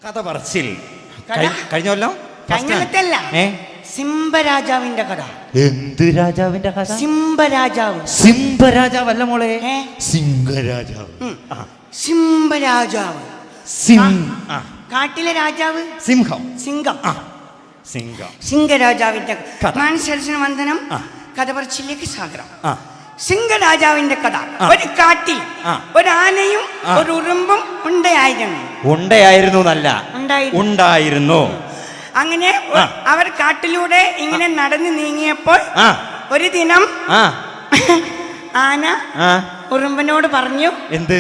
കഥ പറച്ചിൽ കഴിഞ്ഞല്ലോ. കഴിഞ്ഞല്ല, സിംഹരാജാവിന്റെ കഥ. എന്ത് രാജാവിന്റെ കഥ? സിംഹരാജാവ്. സിംഹരാജാവല്ല മോളെ, സിംഹരാജാവ്. സിംഹരാജാവ് കാട്ടിലെ രാജാവ്. സിംഹം. സിംഹം. സിംഹം. സിംഹരാജാവിന്റെ മാനസരസന വന്ദനം കഥ പറച്ചിലേക്ക് സ്വാഗതം. സിംഹരാജാവിന്റെ കഥ. ഒരു കാട്ടിൽ ഒരു ആനയും ഒരു ഉറുമ്പും ഉണ്ടായിരുന്നു. ഉണ്ടായിരുന്നു. അങ്ങനെ അവർ കാട്ടിലൂടെ ഇങ്ങനെ നടന്നു നീങ്ങിയപ്പോൾ ഒരു ദിനം ആന ഉറുമ്പിനോട് പറഞ്ഞു. എന്ത്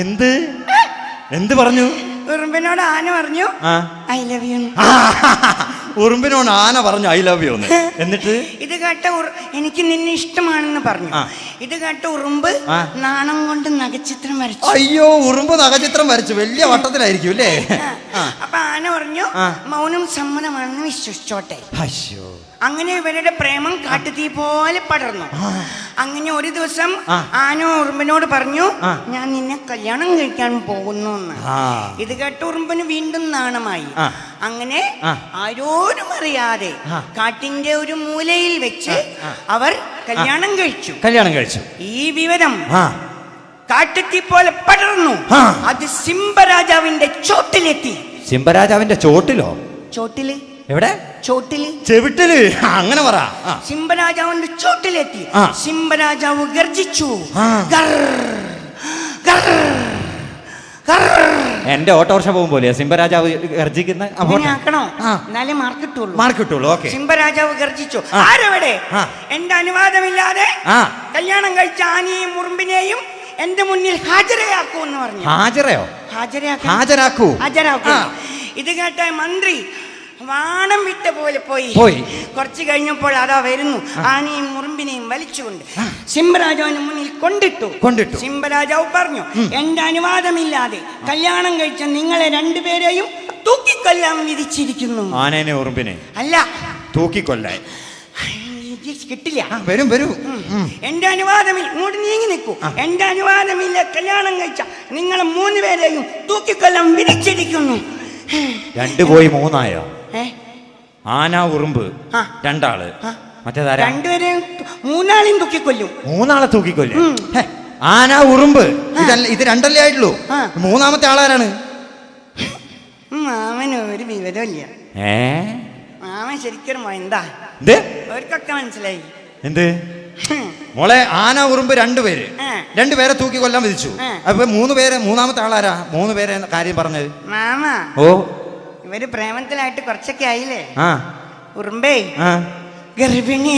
എന്ത് എന്ത് പറഞ്ഞു? ഉറുമ്പിനോട് ആന പറഞ്ഞു ഐ ലവ് യു. ഉറുമ്പിനോട് ആന പറഞ്ഞു ഐ ലവ് യു എന്ന്. എന്നിട്ട് ഇത് കേട്ട എനിക്ക് നിന്നെ ഇഷ്ടമാണെന്ന് പറഞ്ഞു. ഇത് കേട്ട ഉറുമ്പ് നാണം കൊണ്ട് നഖചിത്രം വരച്ചു. അയ്യോ, ഉറുമ്പ് നഖചിത്രം വരച്ചു. വലിയ വട്ടത്തിലായിരിക്കും അല്ലേ? അപ്പൊ ആന പറഞ്ഞു മൗനം സമ്മതമാണെന്ന് വിശ്വസിച്ചോട്ടെ. അയ്യോ. അങ്ങനെ ഇവരുടെ പ്രേമം കാട്ടുതീ പോലെ പടർന്നു. അങ്ങനെ ഒരു ദിവസം ആന ഉറുമ്പിനോട് പറഞ്ഞു ഞാൻ നിന്നെ കല്യാണം കഴിക്കാൻ പോകുന്നു എന്ന്. ഇത് കേട്ട ഉറുമ്പിന് വീണ്ടും നാണമായി. അങ്ങനെ ആരോരും അറിയാതെ കാട്ടിന്റെ ഒരു മൂലയിൽ വെച്ച് അവർ കല്യാണം കഴിച്ചു. ഈ വിവരം കാട്ടുതീ പോലെ പടർന്നു. അത് സിംഹരാജാവിന്റെ ചോട്ടിലെത്തി. സിംഹരാജാവിന്റെ ചോട്ടിലോ? ചോട്ടില്. എവിടെ? ചോട്ടില്. ചെവിട്ടില്. അങ്ങനെ പറ. സിംഹരാജാവിന്റെ ചോട്ടിലെത്തി. സിംഹരാജാവ് ഗർജിച്ചു. എന്റെ ഓട്ടോറിക്ഷ പോകും പോലെ സിംഹരാജാവ് ഗർജിക്കുന്ന. മാർക്ക് കിട്ടുള്ളൂ. ഓക്കെ. സിംഹരാജാവ് ഗർജിച്ചു. ആരവിടെ? എന്റെ അനുവാദമില്ലാതെ കല്യാണം കഴിച്ച ആനയെയും മുറുമ്പിനെയും എന്റെ മുന്നിൽ ഹാജരയാക്കൂ എന്ന് പറഞ്ഞു. ഹാജരയോ? ഹാജരാക്കൂ. ഇത് കേട്ട മന്ത്രി വാണം വിട്ട പോലെ പോയി. കുറച്ച് കഴിഞ്ഞപ്പോൾ അതാ വരുന്നു ആനയും മുറുമ്പിനെയും വലിച്ചുകൊണ്ട് സിംഹരാജാവിന് മുന്നിൽ കൊണ്ടിട്ടു. സിംഹരാജാവ് പറഞ്ഞു എന്റെ അനുവാദമില്ലാതെ കല്യാണം കഴിച്ച നിങ്ങളെ രണ്ടുപേരെയും തൂക്കിക്കൊല്ലാൻ വിധിച്ചിരിക്കുന്നു. ആനേനെ ഉറുമ്പിനെ അല്ല, തൂക്കിക്കൊല്ലാൻ കിട്ടില്ല. വരും. എന്റെ അനുവാദമില്ല. ഇങ്ങോട്ട് നീങ്ങി നിൽക്കൂ. എന്റെ അനുവാദമില്ല കല്യാണം കഴിച്ച നിങ്ങളെ 3 പേരെയും തൂക്കിക്കൊല്ലാൻ വിധിച്ചിരിക്കുന്നു. 2 പോയി 3 ആയോ? ആന ഉറുമ്പ് 2 ആള്. മറ്റേതാരാ? 2 പേരെയും 3 ആളെയും തൂക്കിക്കൊല്ലും. 3 ആളെ തൂക്കിക്കൊല്ലും. ആന ഉറുമ്പ് ഇത് 2 അല്ലേ ആയിട്ടുള്ളൂ. 3ാമത്തെ ആളാരാണ്? മാമന് ഒരു വിവരമില്ല. മാമൻ ശരിക്കും എന്താ അവർക്കൊക്കെ മനസ്സിലായി. എന്ത് മോളെ? ആന ഉറുമ്പ് 2 പേര് 2 പേരെ തൂക്കി കൊല്ലാൻ വിധിച്ചു. അപ്പൊ 3 പേര് 3ാമത്തെ ആളാരാ? 3 പേരെ കാര്യം പറഞ്ഞത്. മാമ ഇവര് പ്രേമത്തിലായിട്ട് കുറച്ചൊക്കെ ആയില്ലേ. ഉറുമ്പേ ഗർഭിണി.